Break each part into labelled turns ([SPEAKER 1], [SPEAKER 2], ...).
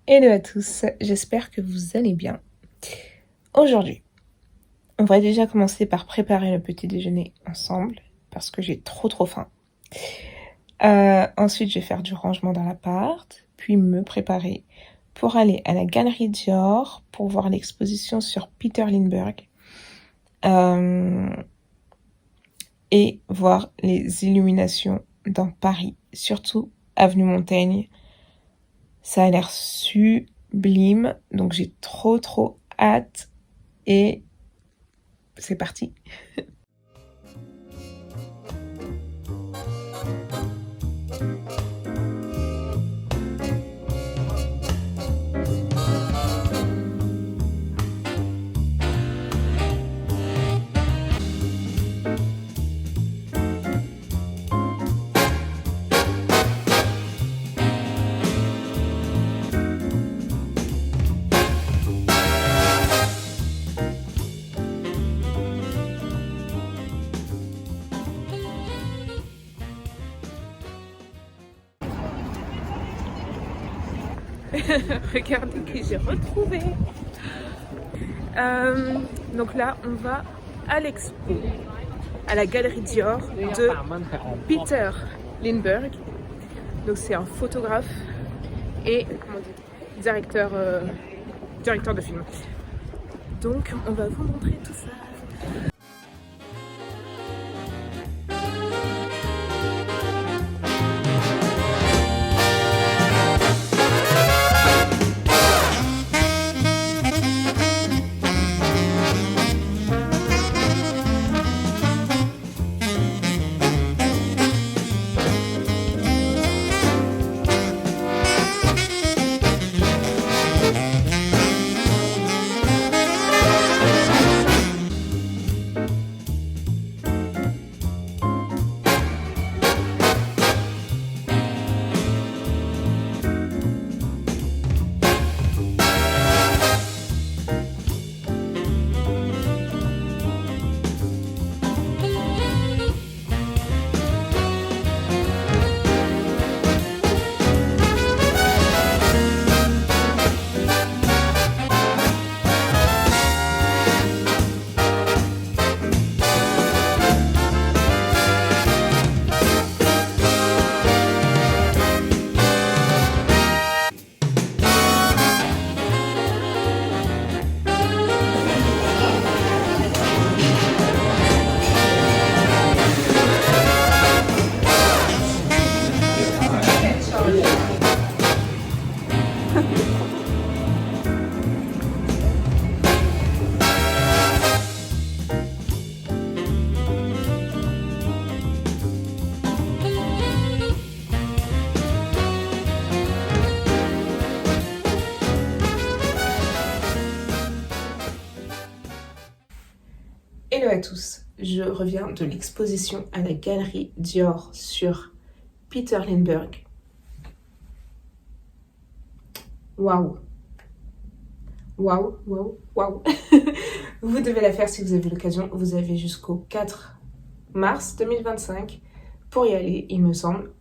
[SPEAKER 1] Hello à tous, j'espère que vous allez bien. Aujourd'hui, on va déjà commencer par préparer le petit déjeuner ensemble parce que j'ai trop faim. Ensuite, je vais faire du rangement dans l'appart, puis me préparer pour aller à la galerie Dior pour voir l'exposition sur Peter Lindbergh et voir les illuminations dans Paris, surtout avenue Montaigne. Ça a l'air sublime, donc j'ai trop hâte et c'est parti. Regardez qui j'ai retrouvé. Donc là, on va à l'expo, à la galerie Dior de Peter Lindbergh. Donc c'est un photographe et directeur de film. Donc on va vous montrer tout ça. Hello à tous, je reviens de l'exposition à la galerie Dior sur Peter Lindbergh. Waouh. Vous devez la faire si vous avez l'occasion. Vous avez jusqu'au 4 mars 2025 pour y aller, il me semble.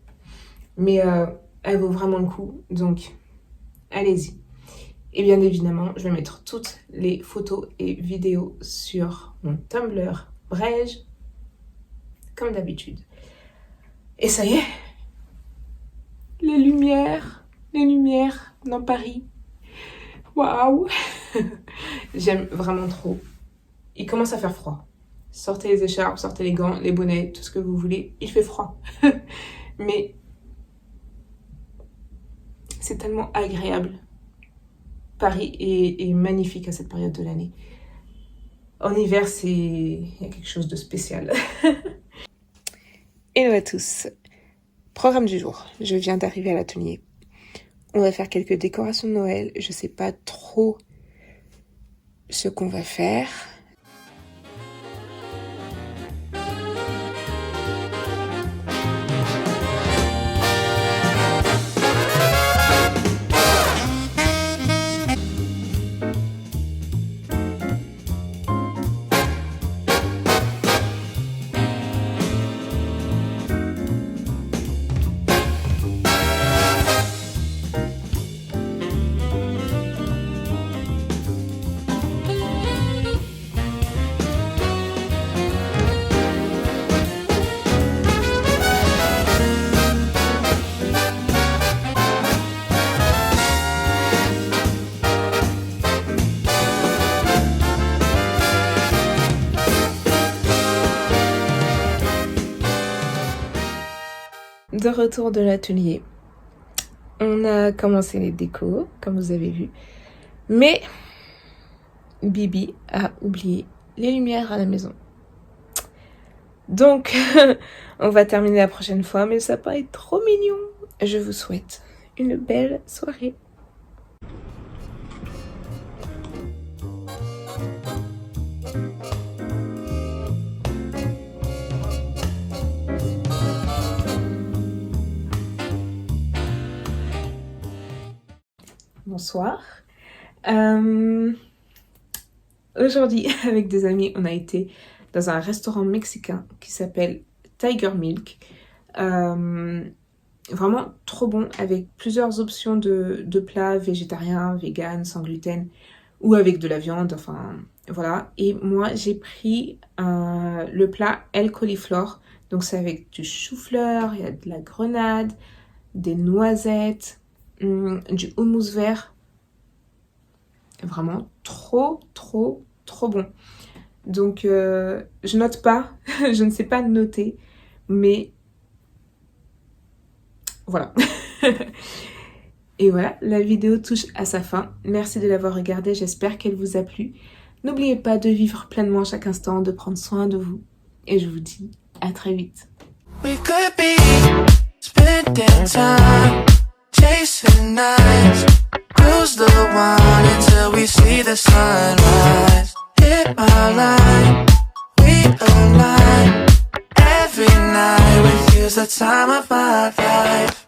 [SPEAKER 1] Mais elle vaut vraiment le coup, donc allez-y. Et bien évidemment, je vais mettre toutes les photos et vidéos sur mon Tumblr Brège, comme d'habitude. Et ça y est, les lumières dans Paris. Waouh. J'aime vraiment trop. Il commence à faire froid. Sortez les écharpes, sortez les gants, les bonnets, tout ce que vous voulez. Il fait froid. Mais c'est tellement agréable. Paris est magnifique à cette période de l'année. En hiver, il y a quelque chose de spécial. Hello à tous. Programme du jour. Je viens d'arriver à l'atelier. On va faire quelques décorations de Noël. Je sais pas trop ce qu'on va faire. de retour de l'atelier. On a commencé les décos, comme vous avez vu. Mais Bibi a oublié les lumières à la maison. Donc, on va terminer la prochaine fois, mais le sapin est trop mignon. Je vous souhaite une belle soirée. Bonsoir. Aujourd'hui, avec des amis, on a été dans un restaurant mexicain qui s'appelle Tiger Milk. Vraiment trop bon, avec plusieurs options de plats végétariens, vegan, sans gluten, ou avec de la viande, enfin voilà. Et moi, j'ai pris le plat El Cauliflor. Donc c'est avec du chou-fleur, il y a de la grenade, des noisettes, du houmous vert. Vraiment trop bon. Donc je note pas, je ne sais pas noter, mais voilà. Et voilà, la vidéo touche à sa fin. Merci de l'avoir regardée, j'espère qu'elle vous a plu. N'oubliez pas de vivre pleinement chaque instant, de prendre soin de vous. Et je vous dis à très vite. We could be spending time, chasing nights, cruise the one until we see the sunrise. Hit my line, we align. Every night with you's the time of my life.